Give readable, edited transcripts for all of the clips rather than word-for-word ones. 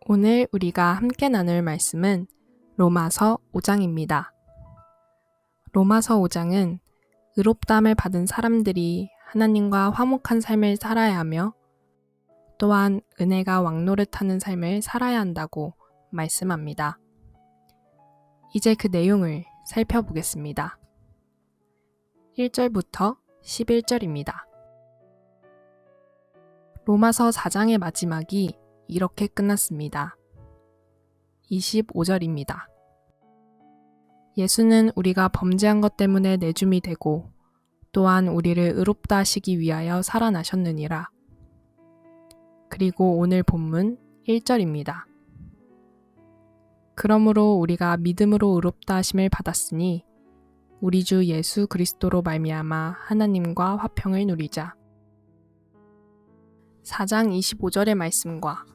오늘 우리가 함께 나눌 말씀은 로마서 5장입니다. 로마서 5장은 의롭다함을 받은 사람들이 하나님과 화목한 삶을 살아야 하며 또한 은혜가 왕노릇하는 삶을 살아야 한다고 말씀합니다. 이제 그 내용을 살펴보겠습니다. 1절부터 11절입니다. 로마서 4장의 마지막이 이렇게 끝났습니다. 25절입니다. 예수는 우리가 범죄한 것 때문에 내줌이 되고 또한 우리를 의롭다 하시기 위하여 살아나셨느니라. 그리고 오늘 본문 1절입니다. 그러므로 우리가 믿음으로 의롭다 하심을 받았으니 우리 주 예수 그리스도로 말미암아 하나님과 화평을 누리자. 4장 25절의 말씀과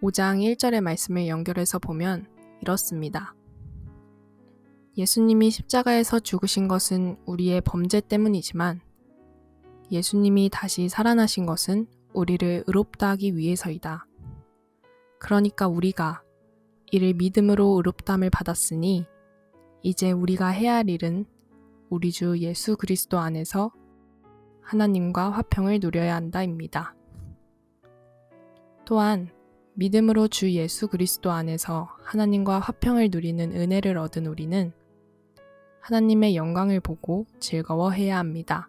5장 1절의 말씀을 연결해서 보면 이렇습니다. 예수님이 십자가에서 죽으신 것은 우리의 범죄 때문이지만 예수님이 다시 살아나신 것은 우리를 의롭다 하기 위해서이다. 그러니까 우리가 이를 믿음으로 의롭다함을 받았으니 이제 우리가 해야 할 일은 우리 주 예수 그리스도 안에서 하나님과 화평을 누려야 한다입니다. 또한 믿음으로 주 예수 그리스도 안에서 하나님과 화평을 누리는 은혜를 얻은 우리는 하나님의 영광을 보고 즐거워해야 합니다.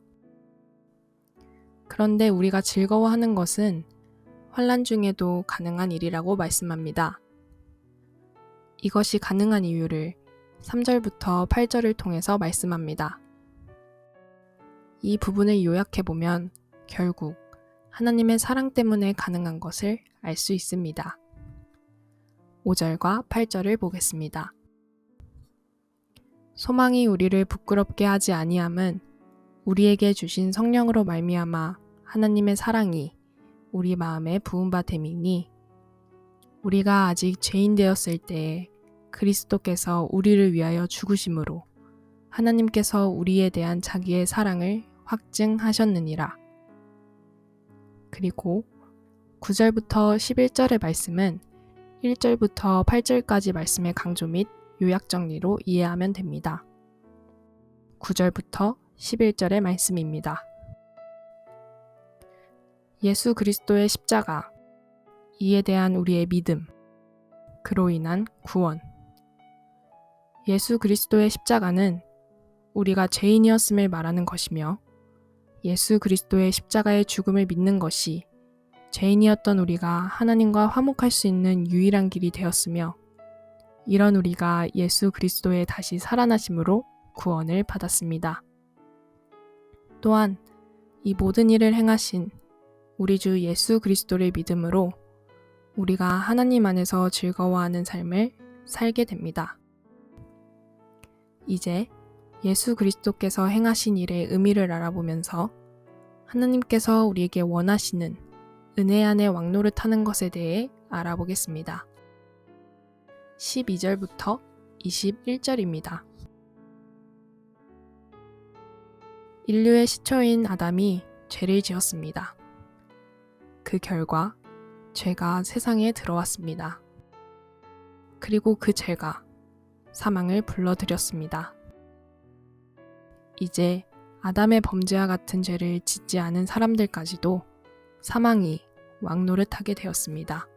그런데 우리가 즐거워하는 것은 환난 중에도 가능한 일이라고 말씀합니다. 이것이 가능한 이유를 3절부터 8절을 통해서 말씀합니다. 이 부분을 요약해보면 결국 하나님의 사랑 때문에 가능한 것을 알 수 있습니다. 5절과 8절을 보겠습니다. 소망이 우리를 부끄럽게 하지 아니함은 우리에게 주신 성령으로 말미암아 하나님의 사랑이 우리 마음에 부은 바 됨이니 우리가 아직 죄인 되었을 때에 그리스도께서 우리를 위하여 죽으심으로 하나님께서 우리에 대한 자기의 사랑을 확증하셨느니라. 그리고 9절부터 11절의 말씀은 1절부터 8절까지 말씀의 강조 및 요약 정리로 이해하면 됩니다. 9절부터 11절의 말씀입니다. 예수 그리스도의 십자가, 이에 대한 우리의 믿음, 그로 인한 구원. 예수 그리스도의 십자가는 우리가 죄인이었음을 말하는 것이며 예수 그리스도의 십자가의 죽음을 믿는 것이 죄인이었던 우리가 하나님과 화목할 수 있는 유일한 길이 되었으며 이런 우리가 예수 그리스도의 다시 살아나심으로 구원을 받았습니다. 또한 이 모든 일을 행하신 우리 주 예수 그리스도를 믿음으로 우리가 하나님 안에서 즐거워하는 삶을 살게 됩니다. 이제 예수 그리스도께서 행하신 일의 의미를 알아보면서 하나님께서 우리에게 원하시는 은혜 안에 왕노릇하는 것에 대해 알아보겠습니다. 12절부터 21절입니다. 인류의 시초인 아담이 죄를 지었습니다. 그 결과 죄가 세상에 들어왔습니다. 그리고 그 죄가 사망을 불러들였습니다. 이제 아담의 범죄와 같은 죄를 짓지 않은 사람들까지도 사망이 왕노릇하게 되었습니다.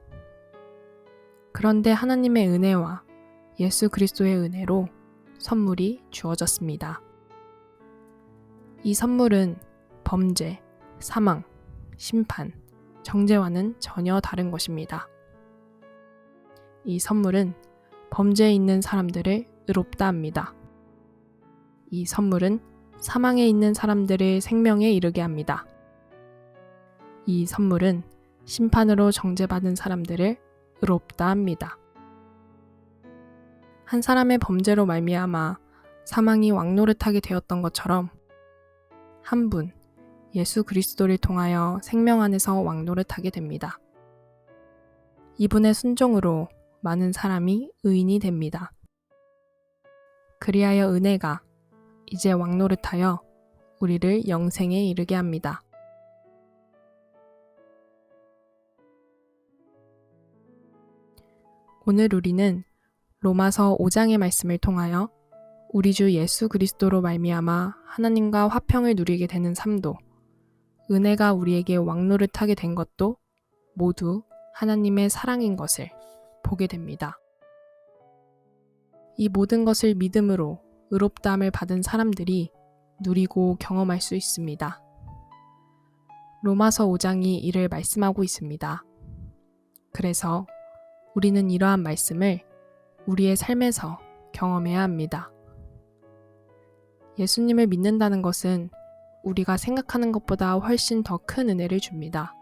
그런데 하나님의 은혜와 예수 그리스도의 은혜로 선물이 주어졌습니다. 이 선물은 범죄, 사망, 심판, 정죄와는 전혀 다른 것입니다. 이 선물은 범죄에 있는 사람들을 의롭다 합니다. 이 선물은 사망에 있는 사람들을 생명에 이르게 합니다. 이 선물은 심판으로 정죄받은 사람들을 의롭다 합니다. 한 사람의 범죄로 말미암아 사망이 왕노릇하게 되었던 것처럼 한 분, 예수 그리스도를 통하여 생명 안에서 왕노릇하게 됩니다. 이분의 순종으로 많은 사람이 의인이 됩니다. 그리하여 은혜가 이제 왕노릇하여 우리를 영생에 이르게 합니다. 오늘 우리는 로마서 5장의 말씀을 통하여 우리 주 예수 그리스도로 말미암아 하나님과 화평을 누리게 되는 삶도, 은혜가 우리에게 왕노릇하게 된 것도 모두 하나님의 사랑인 것을 보게 됩니다. 이 모든 것을 믿음으로 의롭다함을 받은 사람들이 누리고 경험할 수 있습니다. 로마서 5장이 이를 말씀하고 있습니다. 그래서 우리는 이러한 말씀을 우리의 삶에서 경험해야 합니다. 예수님을 믿는다는 것은 우리가 생각하는 것보다 훨씬 더 큰 은혜를 줍니다.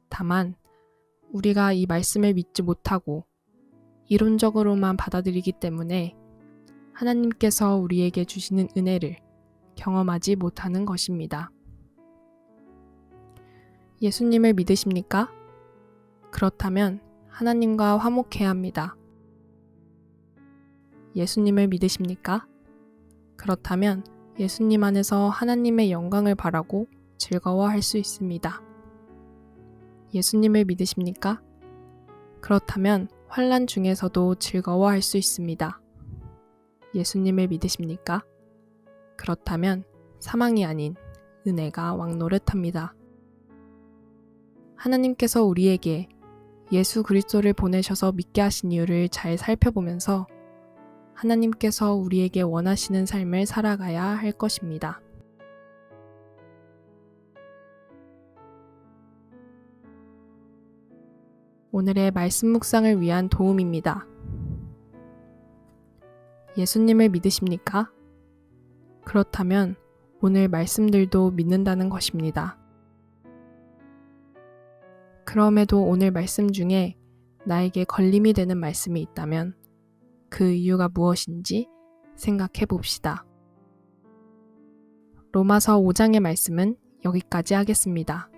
다만 우리가 이 말씀을 믿지 못하고 이론적으로만 받아들이기 때문에 하나님께서 우리에게 주시는 은혜를 경험하지 못하는 것입니다. 예수님을 믿으십니까? 그렇다면 하나님과 화목해야 합니다. 예수님을 믿으십니까? 그렇다면 예수님 안에서 하나님의 영광을 바라고 즐거워할 수 있습니다. 예수님을 믿으십니까? 그렇다면 환난 중에서도 즐거워할 수 있습니다. 예수님을 믿으십니까? 그렇다면 사망이 아닌 은혜가 왕노릇합니다. 하나님께서 우리에게 예수 그리스도를 보내셔서 믿게 하신 이유를 잘 살펴보면서 하나님께서 우리에게 원하시는 삶을 살아가야 할 것입니다. 오늘의 말씀 묵상을 위한 도움입니다. 예수님을 믿으십니까? 그렇다면 오늘 말씀들도 믿는다는 것입니다. 그럼에도 오늘 말씀 중에 나에게 걸림이 되는 말씀이 있다면 그 이유가 무엇인지 생각해 봅시다. 로마서 5장의 말씀은 여기까지 하겠습니다.